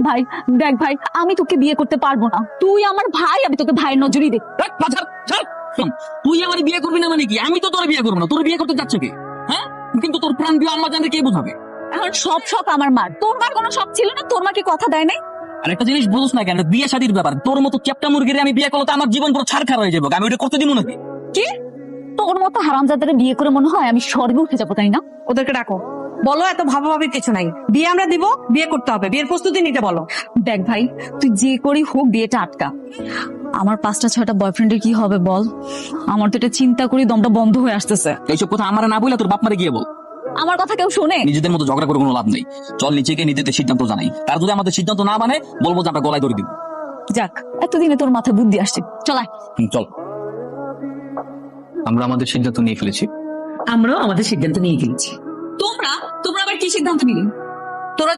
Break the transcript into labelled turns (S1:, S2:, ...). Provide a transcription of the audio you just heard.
S1: ভাই দেখ ভাই, আমি তোকে বিয়ে করতে পারবো না। তুই আমার ভাই, আমি তোকে ভাইয়ের নজরই দেখ।
S2: তুই আমার বিয়ে করবি না মানে কি? আমি তো তোর বিয়ে করবো না। তোর বিয়ে করতে যাচ্ছে কি? হ্যাঁ, কিন্তু তোর প্রাণ দিয়ে আম্মা জানলে কে বোঝাবে?
S1: এখন সব শখ আমার মার, তোর মার কোনো শখ ছিল না? তোর মা কি কথা দেয় নাই?
S2: আর একটা জিনিস বুঝছ না কেন, বিয়ে শাদীর ব্যাপার। তোর মতো চ্যাপটা মুরগিরে আমি বিয়ে করলে তো আমার জীবন পুরো ছাড়খাড় হয়ে যাবে। আমি ওটা করতে দিব নাকি?
S1: কি তোর মতো হারামজাদারে বিয়ে করে মনে হয় আমি স্বর্গে উঠে যাবো, তাই না?
S3: ওদেরকে ডাকো, বলো এত ভাবাভাবির কিছু নাই, বিয়ে আমরা দিব, বিয়ে করতে হবে, বিয়ের প্রস্তুতি নিতে বলো।
S1: দেখ ভাই, তুই যে করেই হোক বিয়েটা আটকা। আমার 5টা 6টা বয়ফ্রেন্ডের কি হবে বল? আমার তো এটা চিন্তা করি দমটা বন্ধ হয়ে আসতেছে।
S2: এইসব কথা আমার না বলে তোর বাপ মারে গিয়ে বল।
S1: আমার কথা কেউ শোনে?
S2: নিজেদের মতো ঝগড়া করে কোনো লাভ নেই। চল নিচেকে নিজেদের সিদ্ধান্ত জানাই। তার যদি আমাদের সিদ্ধান্ত না মানে, বলবো যে আমরা গলায় ধরে দিব।
S1: যাক, এতদিনে তোর মাথায় বুদ্ধি আসছে, চলায়।
S2: চল। আমরা আমাদের সিদ্ধান্ত নিয়ে ফেলেছি।
S4: আমরাও আমাদের সিদ্ধান্ত নিয়ে ফেলেছি।
S1: তোমরা তোমরা আবার কি সিদ্ধান্ত নিলে?